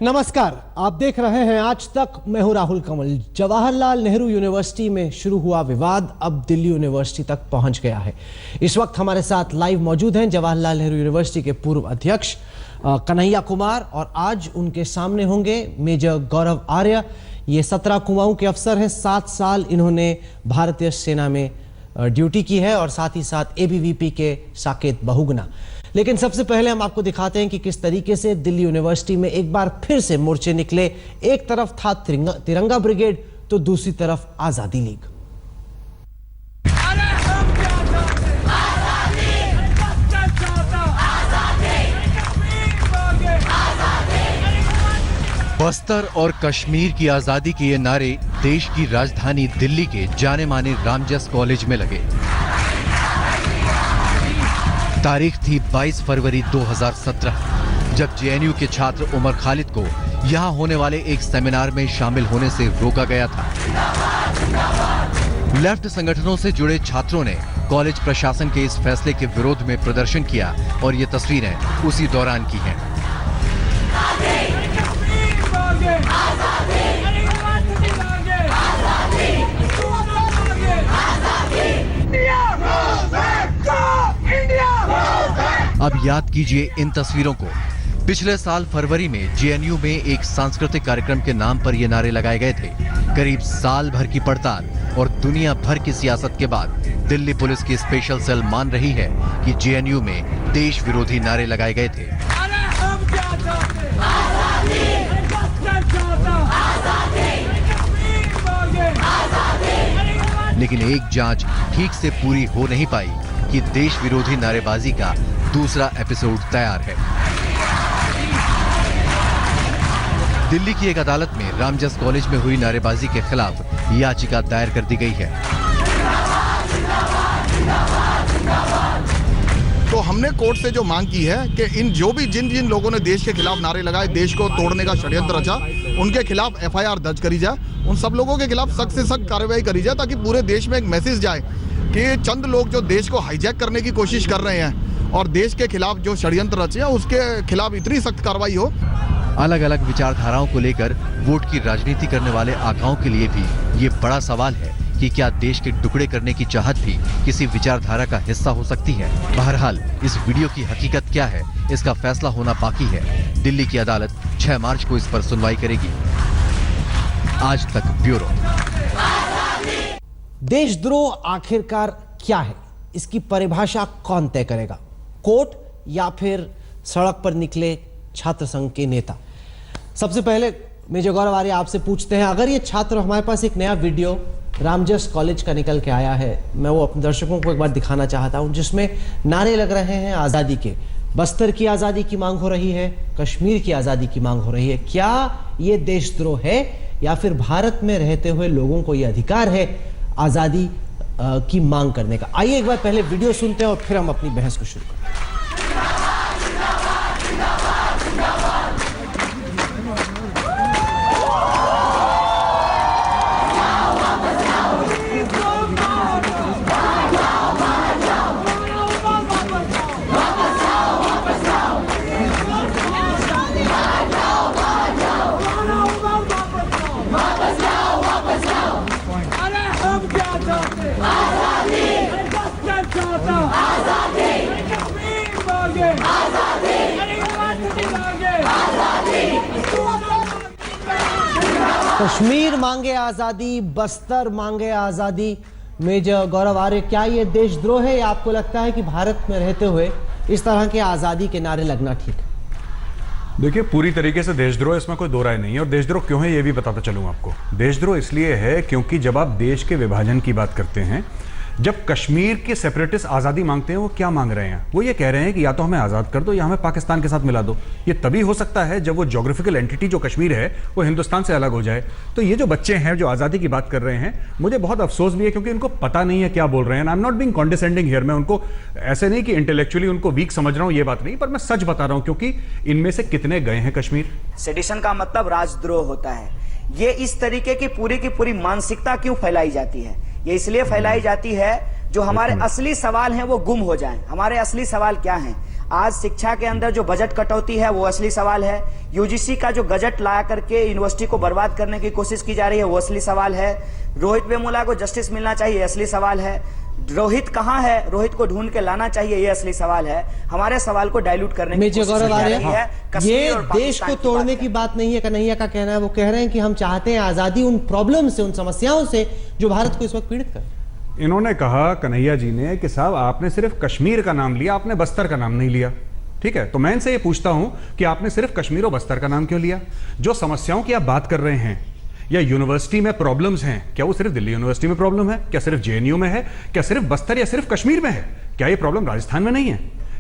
नमस्कार, आप देख रहे हैं आज तक। मैं हूं राहुल कमल। जवाहरलाल नेहरू यूनिवर्सिटी में शुरू हुआ विवाद अब दिल्ली यूनिवर्सिटी तक पहुंच गया है। इस वक्त हमारे साथ लाइव मौजूद हैं जवाहरलाल नेहरू यूनिवर्सिटी के पूर्व अध्यक्ष कन्हैया कुमार और आज उनके सामने होंगे मेजर गौरव आर्य। ये 17 कुमाऊं के अफसर हैं। 7 साल इन्होंने भारतीय सेना में ड्यूटी की है और साथ ही साथ एबीवीपी के साकेत बहुगुणा। लेकिन सबसे पहले हम आपको दिखाते हैं कि किस तरीके से दिल्ली यूनिवर्सिटी में एक बार फिर से मोर्चे निकले। एक तरफ था तिरंगा ब्रिगेड तो दूसरी तरफ आजादी लीग। बस्तर और कश्मीर की आजादी के ये नारे देश की राजधानी दिल्ली के जाने माने रामजस कॉलेज में लगे। तारीख थी 22 फरवरी 2017 जब जेएनयू के छात्र उमर खालिद को यहां होने वाले एक सेमिनार में शामिल होने से रोका गया था। लेफ्ट संगठनों से जुड़े छात्रों ने कॉलेज प्रशासन के इस फैसले के विरोध में प्रदर्शन किया और ये तस्वीरें उसी दौरान की हैं। अब याद कीजिए इन तस्वीरों को। पिछले साल फरवरी में जेएनयू में एक सांस्कृतिक कार्यक्रम के नाम पर ये नारे लगाए गए थे। करीब साल भर की पड़ताल और दुनिया भर की सियासत के बाद दिल्ली पुलिस की स्पेशल सेल मान रही है कि जेएनयू में देश विरोधी नारे लगाए गए थे। लेकिन एक जांच ठीक से पूरी हो नहीं पाई कि देश विरोधी नारेबाजी का दूसरा एपिसोड तैयार है। दिल्ली की एक अदालत में रामजस कॉलेज में हुई नारेबाजी के खिलाफ याचिका दायर कर दी गई है। तो हमने कोर्ट से जो मांग की है कि जिन जिन लोगों ने देश के खिलाफ नारे लगाए, देश को तोड़ने का षड्यंत्र रचा, उनके खिलाफ एफआईआर दर्ज करी जाए। उन सब लोगों के खिलाफ सख्त से सख्त कार्रवाई करी जाए ताकि पूरे देश में एक मैसेज जाए कि चंद लोग जो देश को हाईजैक करने की कोशिश कर रहे हैं और देश के खिलाफ जो षड्यंत्र रचे हैं उसके खिलाफ इतनी सख्त कार्रवाई हो। अलग अलग विचारधाराओं को लेकर वोट की राजनीति करने वाले आकाओं के लिए भी ये बड़ा सवाल है कि क्या देश के टुकड़े करने की चाहत भी किसी विचारधारा का हिस्सा हो सकती है। बहरहाल इस वीडियो की हकीकत क्या है, इसका फैसला होना बाकी है। दिल्ली की अदालत 6 मार्च को इस पर सुनवाई करेगी। आज तक ब्यूरो। देशद्रोह आखिरकार क्या है, इसकी परिभाषा कौन तय करेगा? कोर्ट या फिर सड़क पर निकले छात्र संघ के नेता? सबसे पहले मेजर गौरव आर्य आपसे पूछते हैं, अगर ये छात्र, हमारे पास एक नया वीडियो रामजस कॉलेज का निकल के आया है, मैं वो अपने दर्शकों को एक बार दिखाना चाहता हूं, जिसमें नारे लग रहे हैं आजादी के। बस्तर की आजादी की मांग हो रही है, कश्मीर की आजादी की मांग हो रही है। क्या ये देशद्रोह है या फिर भारत में रहते हुए लोगों को यह अधिकार है आजादी की मांग करने का? आइए एक बार पहले वीडियो सुनते हैं और फिर हम अपनी बहस को शुरू करते हैं। कश्मीर मांगे आजादी, बस्तर मांगे आजादी। मेजर गौरव आर्य, क्या ये देशद्रोह है या आपको लगता है कि भारत में रहते हुए इस तरह के आजादी के नारे लगना ठीक है? देखिए, पूरी तरीके से देशद्रोह, इसमें कोई दो राय नहीं है। और देशद्रोह क्यों है ये भी बताता चलूं आपको। देशद्रोह इसलिए है क्योंकि जब आप देश के विभाजन की बात करते हैं, जब कश्मीर के सेपरेटिस्ट आज़ादी मांगते हैं, वो क्या मांग रहे हैं? वो ये कह रहे हैं कि या तो हमें आज़ाद कर दो या हमें पाकिस्तान के साथ मिला दो। ये तभी हो सकता है जब वो ज्योग्राफिकल एंटिटी जो कश्मीर है वो हिंदुस्तान से अलग हो जाए। तो ये जो बच्चे हैं जो आज़ादी की बात कर रहे हैं, मुझे बहुत अफसोस भी है क्योंकि इनको पता नहीं है क्या बोल रहे हैं। I am not being condescending here. मैं उनको ऐसे नहीं कि इंटेलेक्चुअली उनको वीक समझ रहा हूँ, ये बात नहीं, पर मैं सच बता रहा हूँ क्योंकि इनमें से कितने गए हैं कश्मीर। सेडिशन का मतलब राजद्रोह होता है। ये इस तरीके की पूरी मानसिकता क्यों फैलाई जाती है? ये इसलिए फैलाई जाती है जो हमारे असली सवाल हैं वो गुम हो जाएं। हमारे असली सवाल क्या हैं? आज शिक्षा के अंदर जो बजट कटौती है वो असली सवाल है। यूजीसी का जो गजट ला करके यूनिवर्सिटी को बर्बाद करने की कोशिश की जा रही है वो असली सवाल है। रोहित वेमुला को जस्टिस मिलना चाहिए, असली सवाल है। रोहित कहाँ है, रोहित को ढूंढ के लाना चाहिए, ये असली सवाल है। हमारे सवाल को डाइल्यूट करने की मेजर कोशिश गौरव की जा रही आर्य, है। कश्मीर ये और देश पाकिस्तान को तोड़ने की बात नहीं है। कन्हैया का कहना है, वो कह रहे हैं कि हम चाहते हैं आजादी उन प्रॉब्लम से, उन समस्याओं से जो भारत को इस वक्त पीड़ित कर। इन्होंने कहा, कन्हैया जी ने, कि साहब आपने सिर्फ कश्मीर का नाम लिया, आपने बस्तर का नाम नहीं लिया। ठीक है, तो मैं इनसे ये पूछता हूं कि आपने सिर्फ कश्मीर और बस्तर का नाम क्यों लिया? जो समस्याओं की आप बात कर रहे हैं या यूनिवर्सिटी में प्रॉब्लम्स हैं, क्या वो सिर्फ दिल्ली यूनिवर्सिटी में प्रॉब्लम है? क्या सिर्फ जेएनयू में है? क्या सिर्फ बस्तर या सिर्फ कश्मीर में है? क्या ये प्रॉब्लम राजस्थान में नहीं है?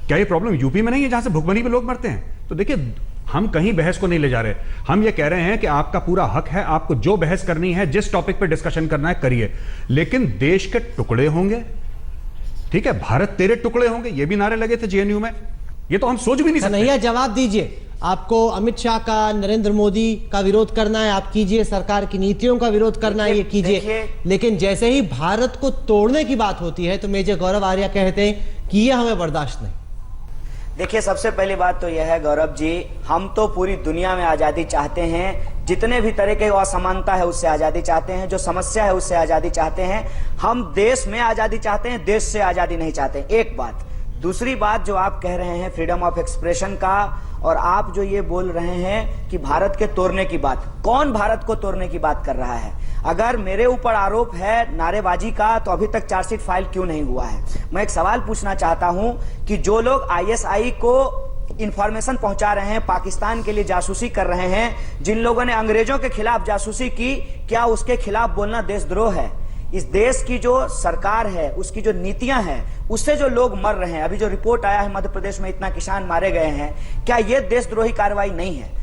क्या ये प्रॉब्लम यूपी में नहीं है, जहां से भुखमरी में लोग मरते हैं? तो देखिए, हम कहीं बहस को नहीं ले जा रहे। हम ये कह रहे हैं कि आपका पूरा हक है, आपको जो बहस करनी है, जिस टॉपिक पे डिस्कशन करना है, करिए, लेकिन देश के टुकड़े होंगे, ठीक है, भारत तेरे टुकड़े होंगे, ये भी नारे लगे थे जेएनयू में। ये तो हम सोच भी नहीं सकते। कन्हैया, जवाब दीजिए। आपको अमित शाह का, नरेंद्र मोदी का विरोध करना है, आप कीजिए। सरकार की नीतियों का विरोध करना है, ये कीजिए। लेकिन जैसे ही भारत को तोड़ने की बात होती है तो मेजर गौरव आर्य कहते हैं कि ये हमें बर्दाश्त नहीं। देखिए, सबसे पहली बात तो यह है गौरव जी, हम तो पूरी दुनिया में आजादी चाहते हैं। जितने भी तरह के असमानता है उससे आजादी चाहते हैं, जो समस्या है उससे आजादी चाहते हैं। हम देश में आजादी चाहते हैं, देश से आजादी नहीं चाहते। एक बात। दूसरी बात, जो आप कह रहे हैं फ्रीडम ऑफ एक्सप्रेशन का, और आप जो ये बोल रहे हैं कि भारत के तोड़ने की बात, कौन भारत को तोड़ने की बात कर रहा है? अगर मेरे ऊपर आरोप है नारेबाजी का, तो अभी तक चार्जशीट फाइल क्यों नहीं हुआ है? मैं एक सवाल पूछना चाहता हूं कि जो लोग आईएसआई को इंफॉर्मेशन पहुंचा रहे हैं, पाकिस्तान के लिए जासूसी कर रहे हैं, जिन लोगों ने अंग्रेजों के खिलाफ जासूसी की, क्या उसके खिलाफ बोलना देशद्रोह है? इस देश की जो सरकार है, उसकी जो नीतियां हैं, उससे जो लोग मर रहे हैं, अभी जो रिपोर्ट आया है मध्य प्रदेश में इतना किसान मारे गए हैं, क्या ये देशद्रोही कार्रवाई नहीं है?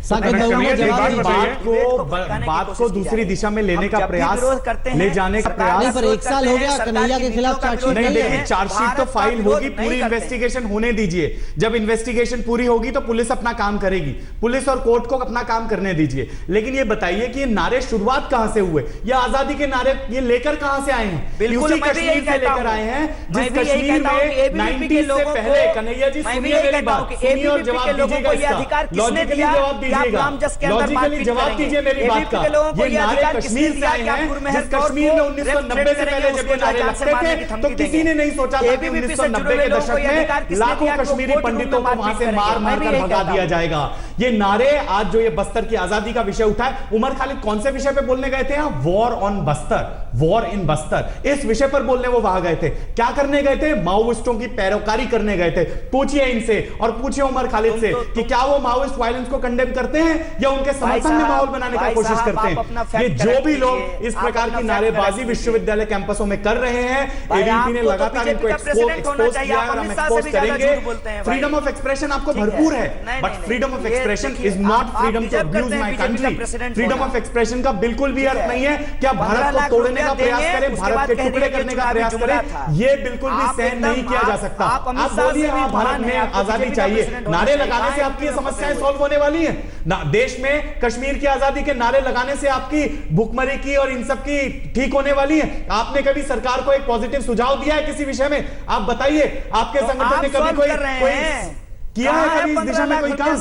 बात को दूसरी दिशा में लेने का प्रयास, ले जाने का प्रयास। पर एक साल हो गया कन्हैया के खिलाफ चार्जशीट नहीं, देखिए, चार्जशीट तो फाइल होगी, पूरी इन्वेस्टिगेशन होने दीजिए। जब इन्वेस्टिगेशन पूरी होगी तो पुलिस अपना काम करेगी, पुलिस और कोर्ट को अपना काम करने दीजिए। लेकिन ये बताइए कि ये नारे शुरुआत कहां से हुए? ये आजादी के नारे ये लेकर कहां से आए हैं? बिल्कुल, कश्मीर से लेकर आए हैं, जिस कश्मीर में 90 से पहले, कन्हैया जी सुनिए मेरी बात, सुनिए और जवाब दीजिएगा इसका। लॉजिकली जवाब दीजिएगा, लॉजिकली जवाब दीजिए मेरी बात का। ये नारे कश्मीर से आए हैं, जिस कश्मीर में 1990 से पहले जब ये नारे लगते थे तो किसी ने नहीं सोचा था कि 1990 के दशक में लाखों कश्मीरी पंडितों को वहां से मार मार कर भगा दिया जाएगा। ये नारे आज जो ये बस्तर की आजादी का विषय उठा है, उमर खालिद कौन से विषय पे बोलने गए थे? War on Bastar, war in Bastar, इस विषय पर बोलने वो वहां गए थे। क्या करने गए थे? माओइस्टों की पैरोकारी करने गए थे। पूछिए इनसे और पूछिए उमर खालिद से कि क्या वो माओइस्ट वायलेंस को कंडेम करते हैं या उनके समर्थन में माहौल बनाने का कोशिश करते हैं? ये जो भी लोग इस प्रकार की नारेबाजी विश्वविद्यालय कैंपसों में कर रहे हैं, एबीपी ने लगातार इनको एक्सपोज किया और हम एक्सपोज करेंगे। फ्रीडम ऑफ एक्सप्रेशन आपको भरपूर है, but freedom of expression is not freedom to abuse my country. Freedom of expression का बिल्कुल भी अर्थ नहीं है कि आप भारत को तोड़ने का प्रयास करें, भारत के टुकड़े करने का प्रयास करें। ये बिल्कुल भी सहन नहीं किया जा सकता। आप बोलिए हाँ भारत में आजादी चाहिए, नारे लगाने से आपकी समस्याएं सॉल्व होने वाली हैं ना? देश में कश्मीर की आजादी के नारे लगाने से आपकी भुखमरी की और इन सब की ठीक होने वाली है? आपने कभी सरकार को एक पॉजिटिव सुझाव दिया है किसी विषय में? आप बताइए, आपके संगठन ने कभी कोई किया है कभी इस दिशा में कोई काम?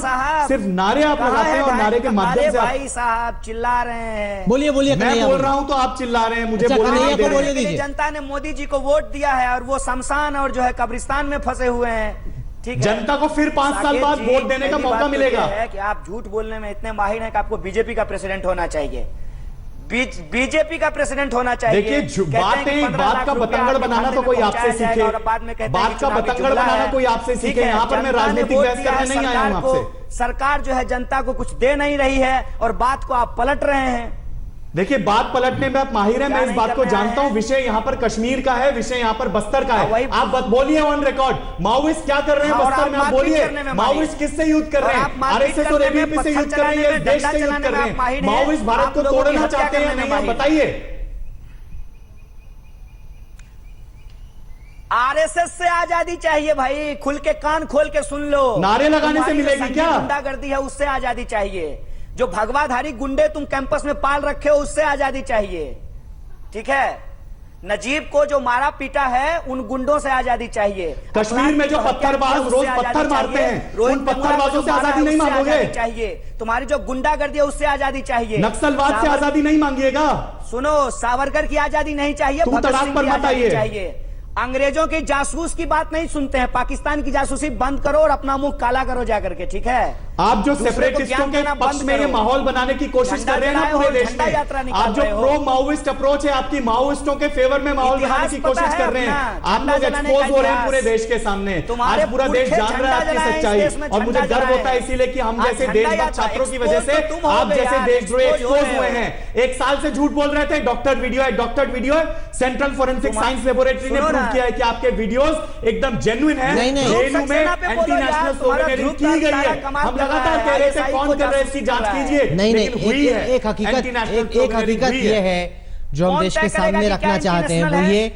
सिर्फ नारे आप लगाते हैं और नारे के माध्यम से भाई साहब चिल्ला रहे हैं। बोलिए बोलिए। मैं बोल रहा हूं तो आप चिल्ला रहे हैं, मुझे बोलने नहीं दे रहे हैं। जनता ने मोदी जी को वोट दिया है और वो शमशान और जो है कब्रिस्तान में फंसे हुए हैं। ठीक है, जनता को फिर 5 साल बाद वोट देने का मौका मिलेगा। है कि आप झूठ बोलने में इतने माहिर हैं कि आपको बीजेपी का प्रेसिडेंट होना चाहिए, बीजेपी का प्रेसिडेंट होना चाहिए। देखिए, बात का बतंगड़ बनाना तो कोई आपसे सीखे, बात का बतंगड़ बनाना कोई आपसे सीखे। यहाँ पर मैं राजनीतिक बहस करने नहीं आया हूं आपसे। सरकार जो है जनता को कुछ दे नहीं रही है और बात को आप पलट रहे हैं। देखिए, बात पलटने में आप माहिर हैं, मैं इस बात को जानता हूं। विषय यहां पर कश्मीर का है, विषय यहां पर बस्तर का है। आप बोलिए ऑन रिकॉर्ड, माओइस्ट क्या कर रहे हैं बस्तर में? आप बोलिए, माओइस्ट किससे युद्ध कर रहे हैं? आरएसएस और एबीपी से युद्ध कर रही है, देश से युद्ध कर रहे हैं। माओइस्ट भारत को तोड़ना चाहते हैं या नहीं, आप बताइए। आरएसएस से आजादी चाहिए भाई, खुल के कान खोल के सुन लो। नारे लगाने से मिलेगी क्या? गुंडागर्दी है, उससे आजादी चाहिए। जो भगवाधारी गुंडे तुम कैंपस में पाल रखे हो, उससे आजादी चाहिए। ठीक है, नजीब को जो मारा पीटा है उन गुंडों से आजादी चाहिए। कश्मीर में जो पत्थरबाज रोज पत्थर मारते हैं उन पत्थरबाजों से आजादी नहीं मांगोगे? चाहिए। तुम्हारी जो गुंडागर्दी है उससे आजादी चाहिए। नक्सलवाद से आजादी नहीं मांगिएगा? सुनो, सावरकर की आजादी नहीं चाहिए, भगत सिंह की आजादी चाहिए। अंग्रेजों की जासूस की बात नहीं सुनते हैं। पाकिस्तान की जासूसी बंद करो और अपना मुंह काला करो जाकर के, ठीक है? आप जो सेपरेटिस्टों के पक्ष में ये माहौल बनाने की कोशिश कर रहे हैं ना पूरे देश में, आप जो प्रो माओइस्ट अप्रोच है आपकी, माओइस्टों के फेवर में माहौल बनाने की कोशिश कर रहे हैं, आप लोग एक्सपोज हो रहे हैं पूरे देश के सामने। आज पूरा देश जान रहा है आपकी सच्चाई और मुझे गर्व होता है इसीलिए कि हम जैसे देशभक्त छात्रों की वजह से आप जैसे देशद्रोही एक्सपोज हुए हैं। एक साल से झूठ बोल रहे थे, डॉक्टर वीडियो है, सेंट्रल फोरेंसिक साइंस लेबोरेटरी ने प्रूव किया है कि आपके वीडियोस एकदम जेन्युइन है। जेएनयू में एंटी नेशनल स्लोगन की गई है। हम लगातार कह रहे थे कौन कर रहे हैं इसकी जांच कीजिए। नहीं, एक हकीकत ये है जो हम देश के सामने रखना चाहते हैं, वो ये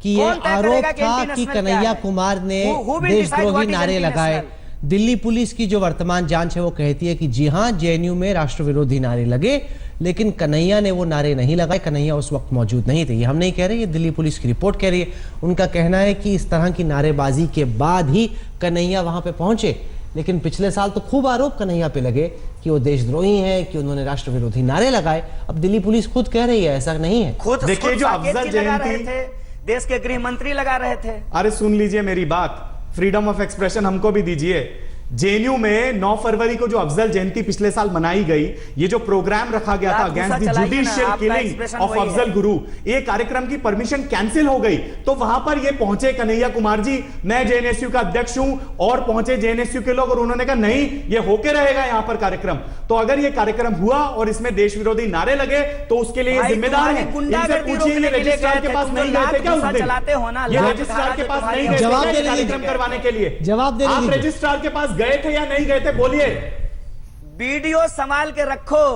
कि ये आरोप था कि कन्हैया कुमार ने देशद्रोही नारे लगाए। दिल्ली पुलिस की जो वर्तमान जांच है वो कहती है कि जी हां, जेएनयू में राष्ट्र विरोधी नारे लगे, लेकिन कन्हैया ने वो नारे नहीं लगाए। कन्हैया उस वक्त मौजूद नहीं थे। ये हम नहीं कह रहे, ये दिल्ली पुलिस की रिपोर्ट कह रही है। उनका कहना है कि इस तरह की नारेबाजी के बाद ही कन्हैया वहां पे पहुंचे। लेकिन पिछले साल तो खूब आरोप कन्हैया पे लगे कि वो देशद्रोही हैं, कि उन्होंने राष्ट्र विरोधी नारे लगाए। अब दिल्ली पुलिस खुद कह रही है ऐसा नहीं है। खुद देखिए, जो अफजल जयंती थे, देश के गृह मंत्री लगा रहे थे। अरे सुन लीजिए मेरी बात, फ्रीडम ऑफ एक्सप्रेशन हमको भी दीजिए। जेएनयू में 9 फरवरी को जो अफजल जयंती पिछले साल मनाई गई, ये जो प्रोग्राम रखा गया था against the judicial killing of Afzal Guru, ये कार्यक्रम की परमिशन कैंसिल हो गई। तो वहां पर ये पहुंचे कन्हैया कुमार जी, मैं जेएनएसयू का अध्यक्ष हूं, और पहुंचे जेएनएसयू के लोग और उन्होंने कहा नहीं, ये होके रहेगा यहां पर कार्यक्रम। तो अगर ये कार्यक्रम हुआ और इसमें देश विरोधी नारे लगे तो उसके लिए जिम्मेदार है। इनसे पूछिए, ये रजिस्ट्रार के पास नहीं गए थे क्या उस दिन? ये रजिस्ट्रार के पास नहीं गए थे कार्यक्रम करवाने के लिए? जवाब दे आप रजिस्ट्रार के पास गए थे या नहीं गए थे? बोलिए। वीडियो संभाल के रखो।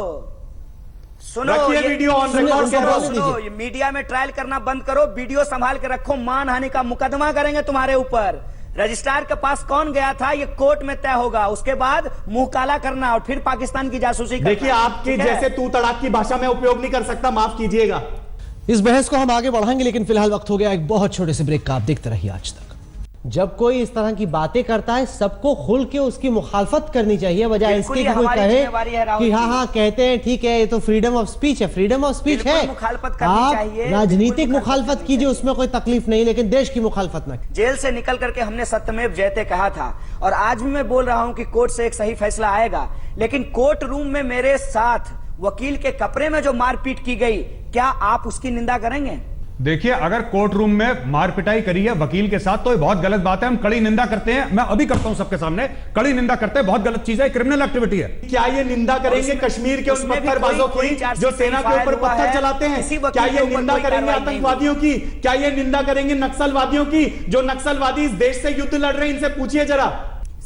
सुनो, ये वीडियो ऑन रिकॉर्ड करो। सुनो, ये मीडिया में ट्रायल करना बंद करो, वीडियो संभाल के रखो। मानहानि का मुकदमा करेंगे तुम्हारे ऊपर। रजिस्ट्रार के पास कौन गया था ये कोर्ट में तय होगा, उसके बाद मुंह काला करना और फिर पाकिस्तान की जासूसी करना। देखिए, आपकी जैसे तू तड़ाक की भाषा में उपयोग नहीं कर सकता, माफ कीजिएगा। इस बहस को हम आगे बढ़ाएंगे, लेकिन फिलहाल वक्त हो गया एक बहुत छोटे से ब्रेक का। आप देखते रहिए आज तक। जब कोई इस तरह की बातें करता है, सबको खुल के उसकी मुखालफत करनी चाहिए, बजाय इसके कि कोई कहे कि हाँ कहते हैं ठीक है, ये तो फ्रीडम ऑफ स्पीच है। फ्रीडम ऑफ स्पीच है, आप राजनीतिक मुखालफत कीजिए, उसमें कोई तकलीफ नहीं, लेकिन देश की मुखालफत ना। जेल से निकल करके हमने सत्यमेव जयते कहा था, और आज भी मैं बोल रहा हूं कि कोर्ट से एक सही फैसला आएगा। लेकिन कोर्ट रूम में मेरे साथ वकील के कपड़े में जो मारपीट की गई, क्या आप उसकी निंदा करेंगे? देखिए, अगर कोर्ट रूम में मार पिटाई करी है वकील के साथ तो ये बहुत गलत बात है, हम कड़ी निंदा करते हैं। मैं अभी करता हूं सबके सामने, कड़ी निंदा करते हैं, बहुत गलत चीज है, क्रिमिनल एक्टिविटी है। क्या ये निंदा करेंगे कश्मीर के उन पत्थरबाजों की जो सेना के ऊपर पत्थर चलाते हैं? क्या ये निंदा करेंगे आतंकवादियों की? क्या ये निंदा करेंगे नक्सलवादियों की? जो नक्सलवादी इस देश से युद्ध लड़ रहे हैं, इनसे पूछिए जरा।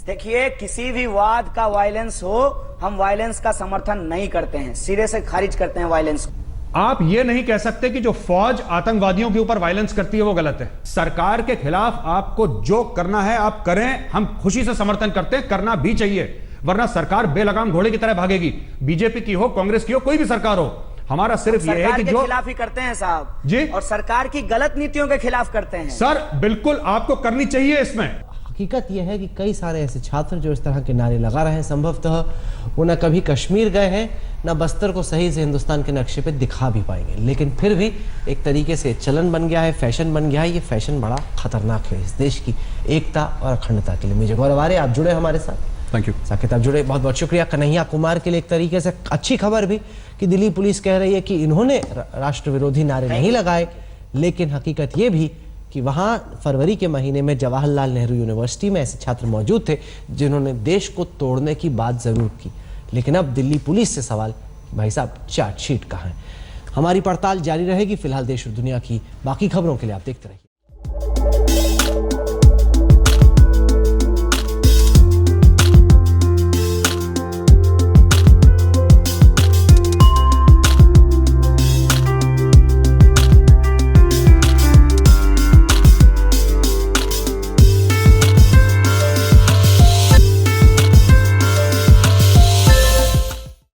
देखिए, किसी भी वाद का वायलेंस हो, हम वायलेंस का समर्थन नहीं करते हैं, सिरे से खारिज करते हैं वायलेंस को। आप ये नहीं कह सकते कि जो फौज आतंकवादियों के ऊपर वायलेंस करती है वो गलत है। सरकार के खिलाफ आपको जो करना है आप करें, हम खुशी से समर्थन करते हैं, करना भी चाहिए, वरना सरकार बेलगाम घोड़े की तरह भागेगी। बीजेपी की हो, कांग्रेस की हो, कोई भी सरकार हो, हमारा सिर्फ ये है कि जो खिलाफ ही करते हैं साहब जी, और सरकार की गलत नीतियों के खिलाफ करते हैं। सर बिल्कुल आपको करनी चाहिए। इसमें हकीकत यह है कि कई सारे ऐसे छात्र जो इस तरह के नारे लगा रहे हैं, संभवतः वो न कभी कश्मीर गए हैं, न बस्तर को सही से हिंदुस्तान के नक्शे पे दिखा भी पाएंगे, लेकिन फिर भी एक तरीके से चलन बन गया है, फैशन बन गया है। ये फैशन बड़ा खतरनाक है इस देश की एकता और अखंडता के लिए। मुझे गौरव आ रहे, आप जुड़े हमारे साथ। थैंक यू साकेत, आप जुड़े, बहुत बहुत शुक्रिया। कन्हैया कुमार के लिए एक तरीके से अच्छी खबर भी कि दिल्ली पुलिस कह रही है कि इन्होंने राष्ट्र विरोधी नारे नहीं लगाए, लेकिन हकीकत ये भी कि वहाँ फरवरी के महीने में जवाहरलाल नेहरू यूनिवर्सिटी में ऐसे छात्र मौजूद थे जिन्होंने देश को तोड़ने की बात जरूर की। लेकिन अब दिल्ली पुलिस से सवाल, भाई साहब चार्जशीट कहाँ है? हमारी पड़ताल जारी रहेगी। फिलहाल देश और दुनिया की बाकी खबरों के लिए आप देखते रहिए।